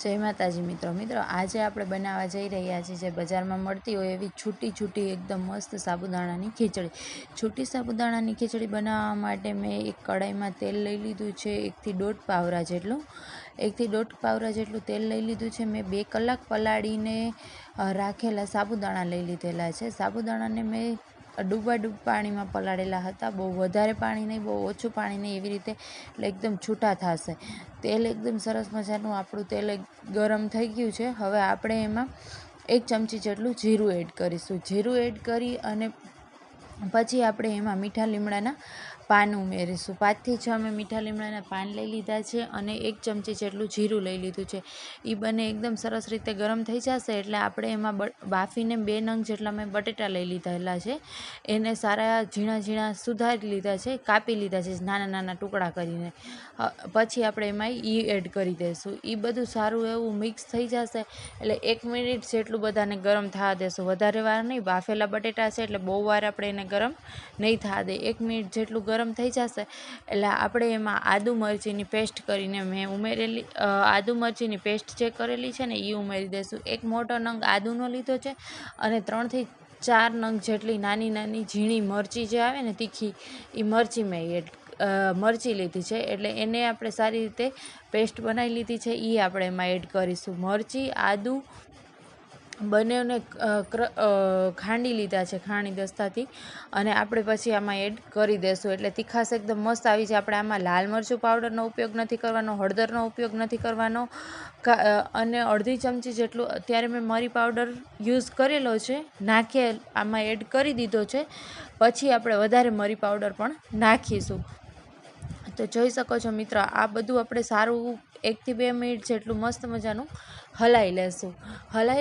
जय माताजी मित्रों आज આપણે બનાવવા જઈ રહ્યા છીએ જે બજારમાં મળતી હોય એવી છૂટી છૂટી એકદમ મસ્ત સાબુદાણાની ખીચડી। છૂટી સાબુદાણાની ખીચડી બનાવવા માટે મેં એક કડાઈમાં તેલ લઈ લીધું છે, 1 થી 1.5 પાવરા જેટલું 1 થી 1.5 પાવરા જેટલું તેલ લઈ લીધું છે। મેં 2 કલાક પલાળીને રાખેલા સાબુદાણા લઈ લીધેલા છે। સાબુદાણાને મેં ડૂબા पानी में पलाड़ेला हता, बहु वधारे पानी नहीं, बहु ओछुं पानी नहीं, एवी रीते एकदम छूटा थशे। तेल एकदम सरस मजानुं आपणुं तेल गरम थई गयुं छे। हवे आपणे एमां 1 चमची जेटलुं जीरुं एड करीशुं। जीरुं एड करी अने पछी आपणे एमां मीठा લીમડાના पान उमेरीशुं। 5 થી 6 मैं मीठा લીમડાના पान लई लीधा छे अने 1 चमची जेटलुं जीरुं लई लीधुं छे। ई बने एकदम सरस रीते गरम थई जशे एटले आपणे एमां बाफीने 2 नंग जेटला मैं बटेटा लई लीधेला छे। एने सारा झीणा झीणा सुधारी लीधा छे, कापी लीधा छे नाना नाना टुकड़ा करीने। पछी आपणे एमां ई एड करी देशुं। ई बधुं सारुं एवुं मिक्स थई जशे एटले 1 मिनिट जेटलुं बधाने गरम थवा देशुं। वधारे वार नहीं, बाफेला बटेटा छे एटले बहु वार आपणे एने गरम नहीं थवा दे। 1 मिनिट जेटलुं गरम थई जशे एटले आपणे एमां आदू मरचीनी पेस्ट करीने मैं उमेरेली आदू मरचीनी पेस्ट जे करेली छे ने ई उमेरी देशुं। 1 मोटो नंग आदूनो लीधो छे अने 3 થી 4 नंग जेटली नानी नानी झीणी मरची जे आवे ने तीखी ई मरची मैं एड मरची लीधी छे एटले एने आपणे सारी रीते पेस्ट बनावी लीधी छे। ई आपणे एमां एड करीशुं। मरची आदू बनेने खांडी लीधा छे खाणी दस्ताथी अने आपणे पछी आमां एड करी देशुं एटले तीखास एकदम मस्त आवी जाय। आपणे आमां लाल मरचुं पाउडरनो उपयोग नथी करवानो, हळदरनो उपयोग नथी करवानो अने अर्धी चमची जेटલું अत्यारे मैं मरी पाउडर यूज करेलो छे नाखे आमां एड करी दीधो छे। पछी आपणे वधारे मरी पाउडर पण नाखीशुं। तो जोई शको छो मित्र, आ बधुं आपणे सारूं 1 થી 2 मिनिट जेटલું मस्त मजानुं हलाई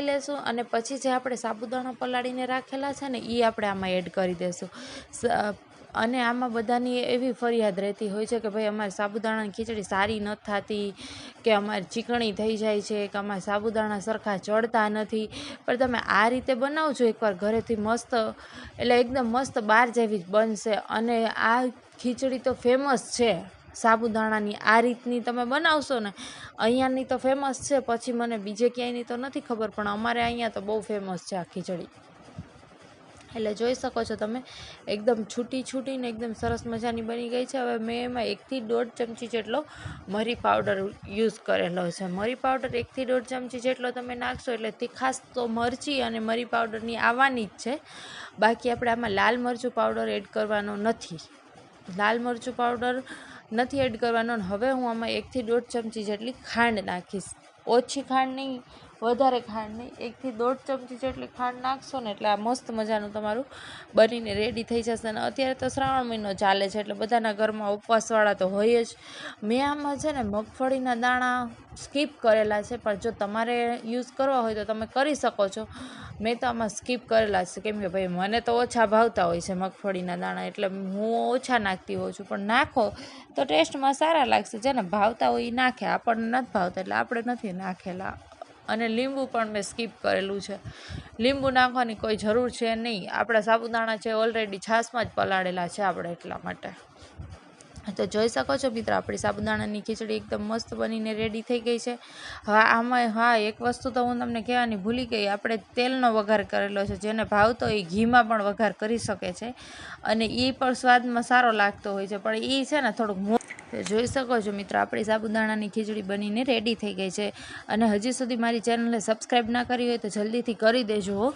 लेशुं अने पछी जे आपणे साबुदाणा पलाळीने राखेला छे ने ई आपणे आमां एड करी देशुं। अने आमां बधानी एवी फरियाद रहेती होय छे के भाई अमारी साबुदाणानी खीचड़ी सारी नथी थाती, के अमारी चीकणी थई जाय छे, के अमारा साबुदाणा सरखा चढ़ता नथी। पण तमे आ रीते बनावजो एकवार घरेथी मस्त, एटले एकदम मस्त बार जेवी बनशे। अने आ खीचड़ी तो फेमस छे साबुदाणानी। आ रीतनी तमे बनावशो ने, अहींयानी तो फेमस छे, पछी मने बीजे क्यांयनी तो नथी खबर, पण अमारे अहींया तो बहु फेमस छे आ खीचड़ी। એટલે જોઈ શકો છો તમે એકદમ છૂટી છૂટી ને એકદમ સરસ મજાની બની ગઈ છે। હવે મેં એમાં 1 થી 1.5 ચમચી જેટલો મરી પાવડર યુઝ કરેલો છે। મરી પાવડર 1 થી 1.5 ચમચી જેટલો તમે નાખશો એટલે તીખાશ તો મરચી અને મરી પાવડરની આવવાની જ છે। બાકી આપણે આમાં લાલ મરચું પાવડર એડ કરવાનો નથી, લાલ મરચું પાવડર નથી એડ કરવાનો। હવે હું આમાં 1 થી 1.5 ચમચી જેટલી ખાંડ નાખીશ। ઓછી ખાંડ નહીં, વધારે ખાંડ નહીં, 1 થી 1.5 ચમચી જેટલી ખાંડ નાખશો ને એટલે આ મસ્ત મજાનું તમારું બનીને રેડી થઈ જશે। અને અત્યારે તો શ્રાવણ મહિનો ચાલે છે એટલે બધાના ઘરમાં ઉપવાસવાળા તો હોય જ। મેં આમાં છે ને મગફળીના દાણા સ્કીપ કરેલા છે, પણ જો તમારે યુઝ કરવા હોય તો તમે કરી શકો છો। મેં તો આમાં સ્કીપ કરેલા છે કેમ કે ભાઈ મને તો ઓછા ભાવતા હોય છે મગફળીના દાણા, એટલે હું ઓછા નાખતી હોઉં છું। પણ નાખો તો ટેસ્ટમાં સારા લાગશે। જેને ભાવતા હોય એ નાખે, આપણને નથી ભાવતા એટલે આપણે નથી નાખેલા। અને લીંબુ પણ મેં સ્કીપ કરેલું છે, લીંબુ નાખવાની કોઈ જરૂર છે નહીં। આપણા સાબુદાણા છે ઓલરેડી છાશમાં જ પલાળેલા છે આપણે એટલા માટે। તો જોઈ શકો છો મિત્રો આપણી સાબુદાણાની ખીચડી એકદમ મસ્ત બનીને રેડી થઈ ગઈ છે। હા આમાં હા એક વસ્તુ તો હું તમને કહેવાની ભૂલી ગઈ, આપણે તેલનો વઘાર કરેલો છે। જેને ભાવતો એ ઘીમાં પણ વઘાર કરી શકે છે અને એ પણ સ્વાદમાં સારો લાગતો હોય છે, પણ એ છે ને થોડુંક જોઈ શકો છો મિત્રો આપણી સાબુદાણાની ખીચડી બનીને રેડી થઈ ગઈ છે। અને હજી સુધી મારી ચેનલને સબસ્ક્રાઈબ ના કરી હોય તો જલ્દીથી કરી દેજો।